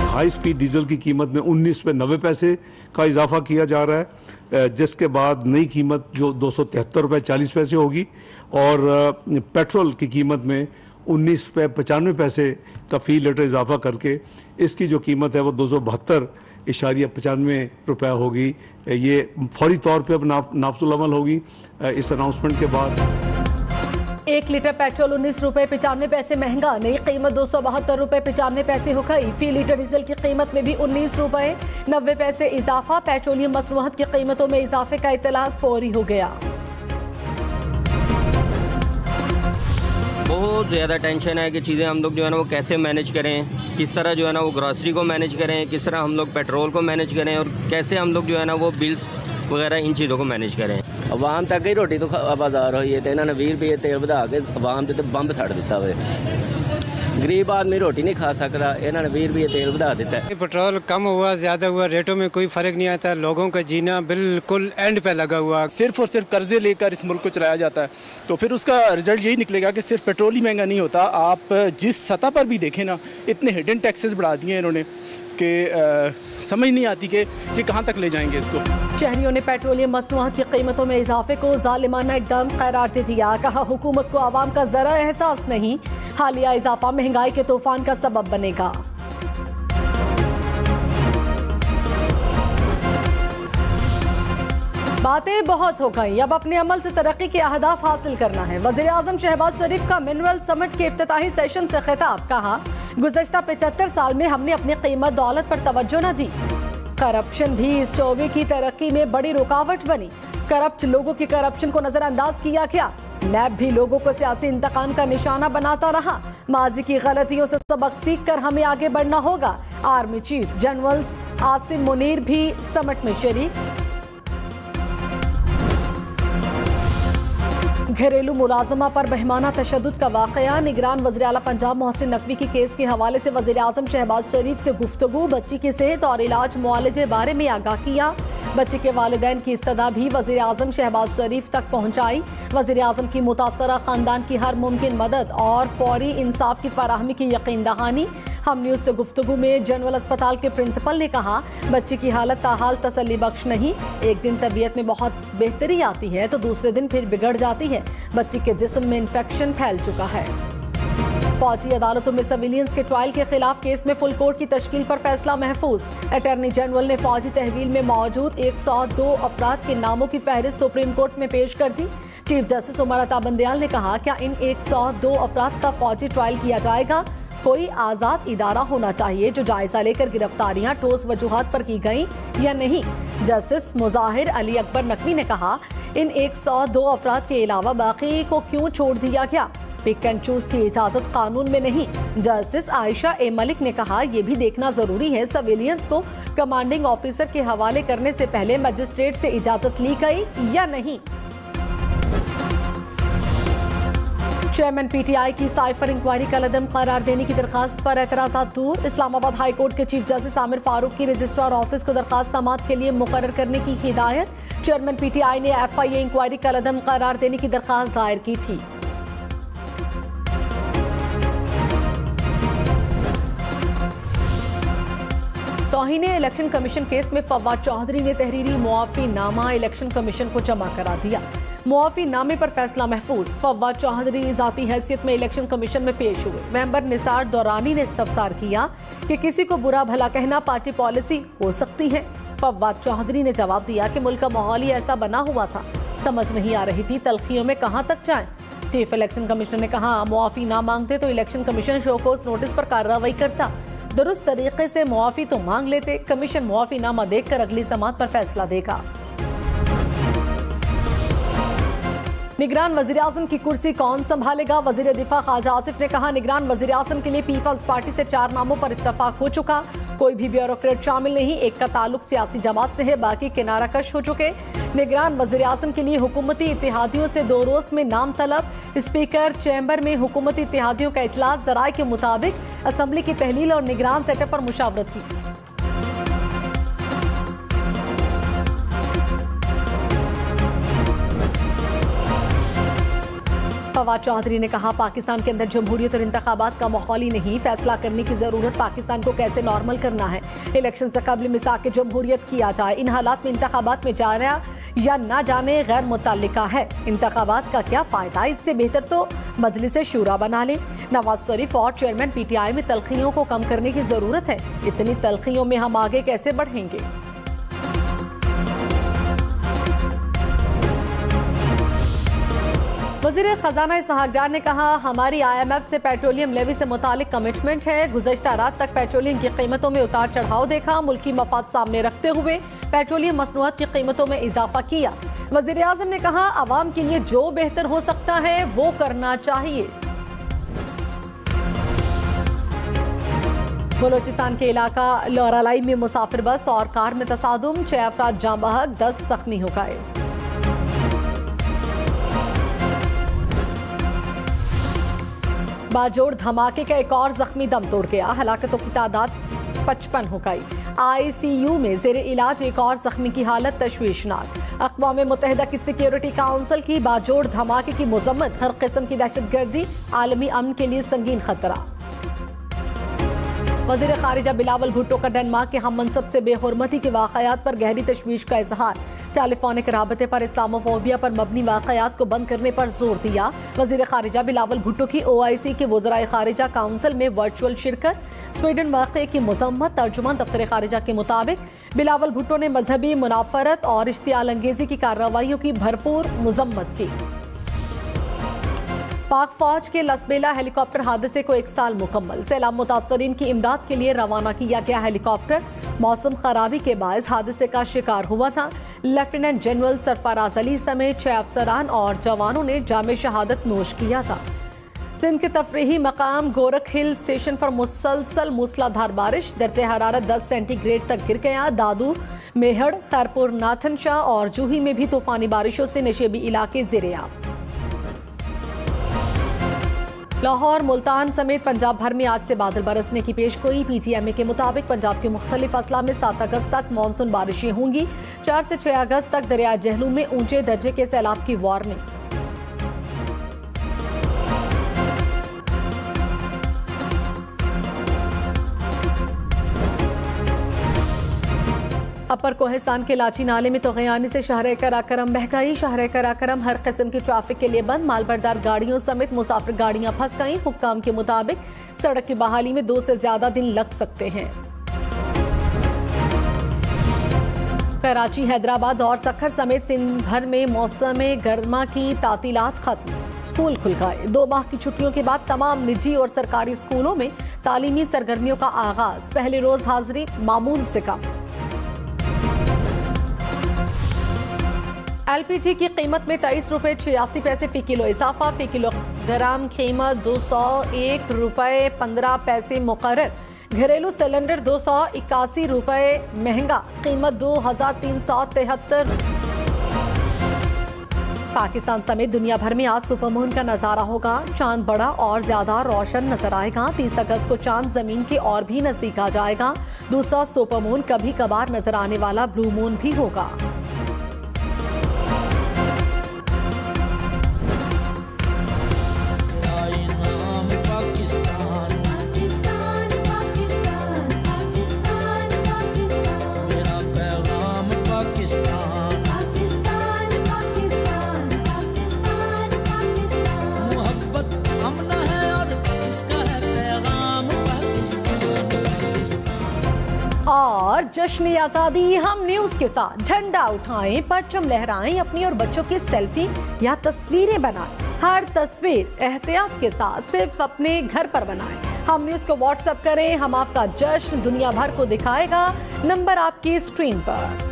High speed diesel की कीमत में 19 पे 90 पैसे का इजाफा किया जा रहा है, जिसके बाद नई कीमत जो 273 रुपये 40 पैसे होगी और पेट्रोल की कीमत में 19 पे 95 पैसे का फ़ी लीटर इजाफा करके इसकी जो कीमत है वो 272.95 रुपया होगी। ये फौरी तौर पे अब नाफजुल अमल होगी इस अनाउंसमेंट के बाद। 1 लीटर पेट्रोल 19 रुपये 95 पैसे महंगा, नई कीमत 272 रुपये 95 पैसे हो गई। फी लीटर डीजल की कीमत में भी 19 रुपये 90 पैसे इजाफा। पेट्रोलियम मसनूआत की कीमतों में इजाफे का इत्तलाक फौरी हो गया। बहुत ज़्यादा टेंशन है कि चीज़ें हम लोग जो है ना वो कैसे मैनेज करें, किस तरह जो है ना वो ग्रॉसरी को मैनेज करें, किस तरह हम लोग पेट्रोल को मैनेज करें और कैसे हम लोग जो है ना वो बिल्स वगैरह इन चीज़ों को मैनेज करें। आवाम तक ही रोटी तो बाजार हुई है तो इन्होंने 20 रुपये तेल बढ़ा के आवाम के बंब सड़ दिता हुए। गरीब आदमी रोटी नहीं खा सकता, इन्होंने 20 रुपये तेल बढ़ा दिता है। पेट्रोल कम हुआ ज़्यादा हुआ, रेटों में कोई फ़र्क नहीं आता, लोगों का जीना बिल्कुल एंड पे लगा हुआ। सिर्फ और सिर्फ कर्जे लेकर इस मुल्क को चलाया जाता है, तो फिर उसका रिजल्ट यही निकलेगा कि सिर्फ पेट्रोल ही महंगा नहीं होता। आप जिस सतह पर भी देखें ना, इतने हिडन टैक्सेस बढ़ा दिए हैं इन्होंने कि समझ नहीं आती कि ये कहाँ तक ले जाएंगे इसको। शहरियों ने पेट्रोलियम मसनूआत की कीमतों में इजाफे को जालिमाना इक़दाम करार दे दिया। कहा हुकूमत को आवाम का जरा एहसास नहीं, हालिया इजाफा महंगाई के तूफान का सबब बनेगा। बातें बहुत हो गई, अब अपने अमल से तरक्की के अहदाफ हासिल करना है। वज़ीर आज़म शहबाज शरीफ का मिनरल समिट के इफ्तिताही सेशन से खिताब। कहा गुज़श्ता 75 साल में हमने अपनी कीमत दौलत पर तवज्जो न दी। करप्शन भी इस शोबे की तरक्की में बड़ी रुकावट बनी। करप्ट लोगों की करप्शन को नजरअंदाज किया गया। नैब भी लोगों को सियासी इंतकाम का निशाना बनाता रहा। माजी की गलतियों से सबक सीख कर हमें आगे बढ़ना होगा। Army chief general Asim Munir भी समिट में शरीक। घरेलू मुलाजमा पर बहमाना तशद्दुद का वाकया। निगरान वज़ीर आला पंजाब मोहसिन नकवी की केस के हवाले से वज़ीर आज़म शहबाज शरीफ से गुफ्तगू। बच्ची की सेहत और इलाज मुआलजे बारे में आगाह किया। बच्ची के वालिदैन की इस्तदा भी वज़ीर आज़म शहबाज शरीफ तक पहुँचाई। वज़ीर आज़म की मुतासरा ख़ानदान की हर मुमकिन मदद और फौरी इंसाफ की फराहमी की यकीन दहानी। हम न्यूज़ से गुफ्तगू में जनरल अस्पताल के प्रिंसिपल ने कहा बच्ची की हालत ताहाल तसल्ली बख्श नहीं। एक दिन तबीयत में बहुत बेहतरी आती है तो दूसरे दिन फिर बिगड़ जाती है। बच्ची के जिस्म में इन्फेक्शन फैल चुका है। फौजी अदालतों में सिविलियंस के ट्रायल के खिलाफ केस में फुल कोर्ट की तश्कील पर फैसला महफूज। अटॉर्नी जनरल ने फौजी तहवील में मौजूद 102 अफराद के नामों की फहरिस्त सुप्रीम कोर्ट में पेश कर दी। चीफ जस्टिस उमर अता बंदयाल ने कहा क्या इन 102 अफराद का फौजी ट्रायल किया जाएगा। कोई आज़ाद इदारा होना चाहिए जो जायजा लेकर गिरफ्तारियां ठोस वजूहात पर की गई या नहीं। जस्टिस मुजाहिर अली अकबर नकवी ने कहा इन 102 अफराद के अलावा बाकी को क्यों छोड़ दिया गया। पिक एंड चूज की इजाजत कानून में नहीं। जस्टिस आयशा ए मलिक ने कहा यह भी देखना जरूरी है सिविलियंस को कमांडिंग ऑफिसर के हवाले करने से पहले मजिस्ट्रेट से इजाजत ली गई या नहीं। चेयरमैन पीटीआई की साइफर इंक्वायरी का कलअदम करार देने की दरखास्त पर एतराज़ात दूर। इस्लामाबाद हाई कोर्ट के चीफ जस्टिस आमिर फारूक की रजिस्ट्रार ऑफिस को दरखास्त समाअत के लिए मुकर्रर करने की हिदायत। चेयरमैन पीटीआई ने एफआईए इंक्वायरी का कलअदम करार देने की दरखास्त दायर की थी। तौहीन इलेक्शन कमीशन केस में फवाद चौधरी ने तहरीरी मुआफ़ी नामा इलेक्शन कमीशन को जमा करा दिया। मुआफ़ी नामे पर फैसला महफूज। फवाद चौधरी ज़ाती हैसियत में इलेक्शन कमीशन में पेश हुए। मेंबर निसार दौरानी ने इस्तफसार किया कि किसी को बुरा भला कहना पार्टी पॉलिसी हो सकती है। फवाद चौधरी ने जवाब दिया कि मुल्क का माहौल ही ऐसा बना हुआ था, समझ नहीं आ रही थी तलखियों में कहां तक जाएं। चीफ इलेक्शन कमिश्नर ने कहा मुआफ़ी ना मांगते तो इलेक्शन कमीशन शोकोज नोटिस पर कार्रवाई करता। दुरुस्त तरीके से मुआफ़ी तो मांग लेते। कमीशन मुआफ़ी नामा देखकर अगली समाअत पर फैसला देगा। निगरान वज़ीर आज़म की कुर्सी कौन संभालेगा। वज़ीर दिफा ख्वाजा आसिफ ने कहा निगरान वज़ीर आज़म के लिए पीपल्स पार्टी से 4 नामों पर इत्तफाक हो चुका। कोई भी ब्यूरोक्रेट शामिल नहीं। एक का ताल्लुक सियासी जमात से है, बाकी किनारा कश हो चुके। निगरान वज़ीर आज़म के लिए हुकूमती इत्तेहादियों से 2 रोज़ में नाम तलब। स्पीकर चैम्बर में हुकूमती इत्तेहादियों का इजलास। ज़राए के मुताबिक असम्बली की तहलील और निगरान सेटअप पर मुशावरत की। फवाद चौधरी ने कहा, पाकिस्तान के अंदर जमहूरियत और इंतखाबात का माहौल ही नहीं, फैसला करने की जरूरत पाकिस्तान को कैसे नॉर्मल करना है। इलेक्शन से कबल मिसाक के जमहूरियत किया जाए। इन हालात में इंतखाबात में जाना या ना जाने गैर मुतल्लिका है। इंतखाबात का क्या फायदा, इससे बेहतर तो मजलिस शूरा बना ले। नवाज शरीफ और चेयरमैन PTI में तलखियों को कम करने की जरूरत है। इतनी तलखियों में हम आगे कैसे बढ़ेंगे। वज़ीर खजाना इसहाक डार ने कहा, हमारी IMF से पेट्रोलियम लेवी से मुतालिक कमिटमेंट है। गुज़श्ता रात तक पेट्रोलियम की कीमतों में उतार चढ़ाव देखा। मुल्की मफाद सामने रखते हुए पेट्रोलियम मसनूआत की कीमतों में इजाफा किया। वज़ीर आज़म ने कहा, आवाम के लिए जो बेहतर हो सकता है वो करना चाहिए। बलोचिस्तान के इलाका लोरालाई में मुसाफिर बस और कार में तसादुम, 6 अफराद जाँ बहक, 10 जख्मी हो गए। बाजोड़ धमाके का एक और जख्मी दम तोड़ गया। हलाकतों की तादाद 55 हो गई। ICU में जेरे इलाज एक और जख्मी की हालत तशवीशनाक। अक़वाम मुत्तहिदा की सिक्योरिटी काउंसिल की बाजोड़ धमाके की मजम्मत। हर किस्म की दहशतगर्दी आलमी अमन के लिए संगीन खतरा। वज़ीर खारिजा बिलावल भुट्टो का डेनमार्क के हम मनसब से बेहुरमती के वाक़यात पर गहरी तशवीश का इजहार। टेलीफोनिक राबते पर इस्लामोफोबिया पर मबनी वाक़यात को बंद करने पर जोर दिया। वज़ीर खारिजा बिलावल भुट्टो की OIC के वज़राए खारिजा काउंसिल में वर्चुअल शिरकत। स्वीडन वाक़े की मज़म्मत। तर्जुमान दफ्तर खारिजा के मुताबिक बिलावल भुट्टो ने मजहबी मुनाफरत और इश्तियाल अंगेजी की कार्रवाइयों की भरपूर मज़म्मत की। पाक फौज के लसबेला हेलीकॉप्टर हादसे को 1 साल मुकम्मल। सैलाब मुतासरीन की इमदाद के लिए रवाना किया गया हेलीकॉप्टर मौसम खराबी के बायस हादसे का शिकार हुआ था। लेफ्टिनेंट जनरल सरफराज अली समेत 6 अफसरान और जवानों ने जामे शहादत नोश किया था। सिंध के तफरीही मकाम गोरख हिल स्टेशन पर मुसलसल मूसलाधार बारिश। दर्जे हरारत 10 सेंटीग्रेड तक गिर गया। दादू, मेहड़, खैरपुर, नाथन शाह और जूही में भी तूफानी बारिशों से नशेबी इलाके ज़ेरे-आब। लाहौर, मुल्तान समेत पंजाब भर में आज से बादल बरसने की पेशगोई। PGMA के मुताबिक पंजाब के मुख्तलिफ अजला में 7 अगस्त तक मानसून बारिशें होंगी। 4 से 6 अगस्त तक दरिया जहलूम में ऊंचे दर्जे के सैलाब की वार्निंग। अपर कोहिस्तान के लाची नाले में तोग़यानी से शहर कराकरम बह गई। शहर कराकरम हर किस्म की ट्रैफिक के लिए बंद। मालबरदार गाड़ियों समेत मुसाफिर गाड़ियां फंस गईं। हुक्काम के मुताबिक सड़क की बहाली में 2 से ज्यादा दिन लग सकते हैं। कराची, हैदराबाद और सखर समेत सिंध भर में मौसम गर्मा की तातीलात खत्म। स्कूल खुल गए। 2 माह की छुट्टियों के बाद तमाम निजी और सरकारी स्कूलों में तालीमी सरगर्मियों का आगाज। पहले रोज हाजिरी मामूल से कम। LPG की कीमत में 23 रुपये 86 पैसे फी किलो इजाफा। फी किलोग्राम कीमत 201 रुपये 15 पैसे मुकर्रर। घरेलू सिलेंडर 281 रुपये महंगा। कीमत 2373। पाकिस्तान समेत दुनिया भर में आज सुपरमून का नजारा होगा। चांद बड़ा और ज्यादा रोशन नजर आएगा। 30 अगस्त को चांद जमीन के और भी नजदीक आ जाएगा। दूसरा सुपरमून कभी कभार नजर आने वाला ब्लू मून भी होगा। और जश्न आजादी हम न्यूज के साथ झंडा उठाएं, परचम लहराएं, अपनी और बच्चों की सेल्फी या तस्वीरें बनाएं। हर तस्वीर एहतियात के साथ सिर्फ अपने घर पर बनाएं। हम न्यूज को व्हाट्सएप करें, हम आपका जश्न दुनिया भर को दिखाएगा। नंबर आपकी स्क्रीन पर।